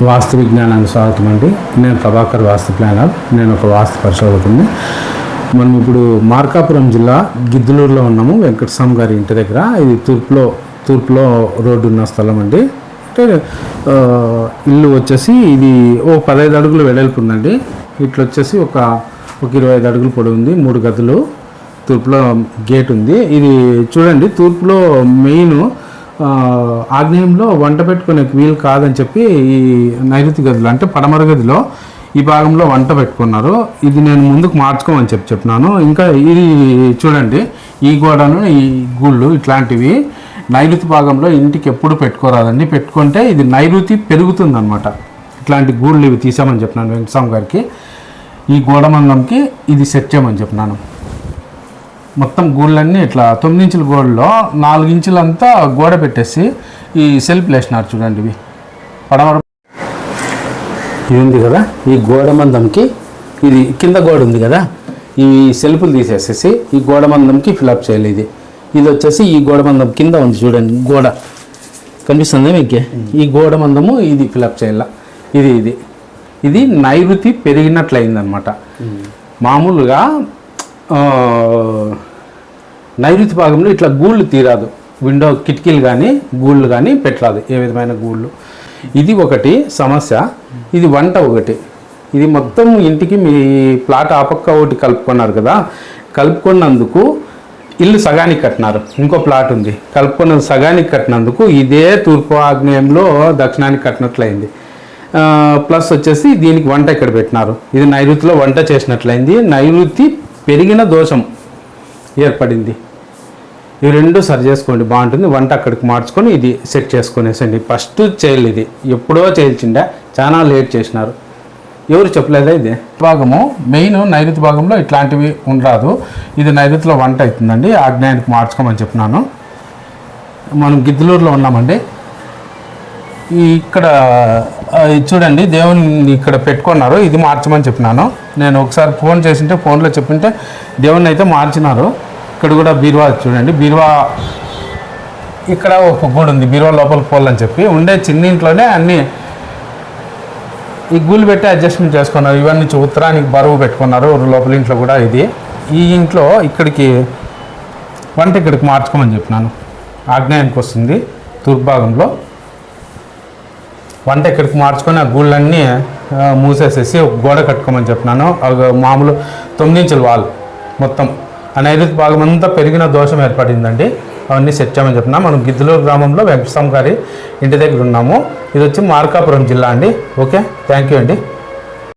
వాస్తు విజ్ఞానానికి స్వాగతం అండి. నేను ప్రభాకర్ వాస్తు ప్లానర్. నేను ఒక వాస్తు పరిశోధకుని. మనం ఇప్పుడు మార్కాపురం జిల్లా గిద్దలూరులో ఉన్నాము, వెంకటస్వామి గారి ఇంటి దగ్గర. ఇది తూర్పులో రోడ్డు ఉన్న స్థలం అండి. అంటే ఇల్లు వచ్చేసి ఇది 15 అడుగులు వెడల్పు ఉందండి. ఇట్లా వచ్చేసి ఒక 25 అడుగులు పొడవు ఉంది. 3 గదులు. తూర్పులో గేట్ ఉంది. ఇది చూడండి, తూర్పులో మెయిన్ ఆగ్నేయంలో వంట పెట్టుకునే వీలు కాదని చెప్పి ఈ నైరుతి గదిలో అంటే పడమర గదిలో ఈ భాగంలో వంట పెట్టుకున్నారు. ఇది నేను ముందుకు మార్చుకోమని చెప్పినాను. ఇంకా ఇది చూడండి, ఈ గోడను ఈ గూళ్ళు ఇట్లాంటివి నైరుతి భాగంలో ఇంటికి ఎప్పుడు పెట్టుకోరాదండి. పెట్టుకుంటే ఇది నైరుతి పెరుగుతుందన్నమాట. ఇట్లాంటి గూళ్ళు ఇవి తీసామని చెప్పినాను వెంకటస్వామి గారికి. ఈ గోడ మందంకి ఇది సెట్ చేయమని చెప్పినాను. మొత్తం గూళ్ళన్నీ ఇట్లా 9 ఇంచుల గోడలో 4 ఇంచులంతా గోడ పెట్టేసి ఈ సెల్ఫ్ వేసినారు. చూడండి, ఇవి పడమర ఇది ఉంది కదా, ఈ గోడ మందంకి ఇది కింద గోడ ఉంది కదా, ఈ సెల్ఫ్లు తీసేసేసి ఈ గోడ మందంకి ఫిలప్ చేయాలి. ఇది వచ్చేసి ఈ గోడ మందం కింద ఉంది చూడండి, గోడ కనిపిస్తుంది మీకు. ఈ గోడ మందము ఇది ఫిలప్ చేయాల. ఇది నైరుతి పెరిగినట్లయిందనమాట. మామూలుగా నైరుతి భాగంలో ఇట్లా గూళ్ళు తీరాదు, విండో కిటికీలు కానీ గూళ్ళు కానీ పెట్టరాదు, ఏ విధమైన గూళ్ళు. ఇది ఒకటి సమస్య. ఇది వంట ఒకటి. ఇది మొత్తం ఇంటికి మీ ప్లాట్ ఆపక్క ఒకటి కలుపుకున్నారు కదా, కలుపుకున్నందుకు ఇల్లు సగానికి కట్టినారు. ఇంకో ప్లాట్ ఉంది, కలుపుకున్న సగానికి కట్టినందుకు ఇదే తూర్పు ఆగ్నేయంలో దక్షిణానికి కట్టినట్లయింది. ప్లస్ వచ్చేసి దీనికి వంట ఇక్కడ పెట్టినారు. ఇది నైరుతిలో వంట చేసినట్లయింది. నైరుతి పెరిగిన దోషం ఏర్పడింది. ఇవి రెండు సరి చేసుకోండి, బాగుంటుంది. వంట అక్కడికి మార్చుకొని ఇది సెట్ చేసుకునేసండి. ఫస్ట్ చేయాలి, ఇది ఎప్పుడో చేయాల్సిండే, చాలా లేట్ చేసినారు. ఎవరు చెప్పలేదా? ఇది భాగము మెయిన్ నైరుతి భాగంలో ఇట్లాంటివి ఉండరాదు. ఇది నైరుతిలో వంట అవుతుందండి. ఆగ్నేయానికి మార్చుకోమని చెప్పినాను. మనం గిద్దలూరులో ఉన్నామండి. ఇక్కడ చూడండి, దేవుని ఇక్కడ పెట్టుకున్నారు. ఇది మార్చమని చెప్పినాను. నేను ఒకసారి ఫోన్ చేసింటే ఫోన్లో చెప్పింటే దేవుని అయితే మార్చినారు. ఇక్కడ కూడా బీరువా చూడండి, బీరువా ఇక్కడ ఒక గూడు ఉంది, బీరువా లోపలికి పోవాలని చెప్పి ఉండే చిన్న ఇంట్లోనే అన్నీ ఈ గూళ్ళు పెట్టి అడ్జస్ట్మెంట్ చేసుకున్నారు. ఇవన్నీ ఉత్తరానికి బరువు పెట్టుకున్నారు. లోపల ఇంట్లో కూడా ఇది. ఈ ఇంట్లో ఇక్కడికి వంట ఇక్కడికి మార్చుకోమని చెప్పినాను. ఆగ్నేయానికి వస్తుంది తూర్పు భాగంలో. వంట ఇక్కడికి మార్చుకొని ఆ గూళ్ళన్నీ మూసేసేసి ఒక గోడ కట్టుకోమని చెప్పినాను. మామూలు 9 ఇంచుల వాల్ మొత్తం ఆ నైరుతి భాగం అంతా పెరిగిన దోషం ఏర్పడిందండి. అవన్నీ సెట్ చేయమని చెప్పినా. మనం గిద్దలూరు గ్రామంలో వెంకటస్వామి గారి ఇంటి దగ్గర ఉన్నాము. ఇది వచ్చి మార్కాపురం జిల్లా అండి. ఓకే, థ్యాంక్ యూ అండి.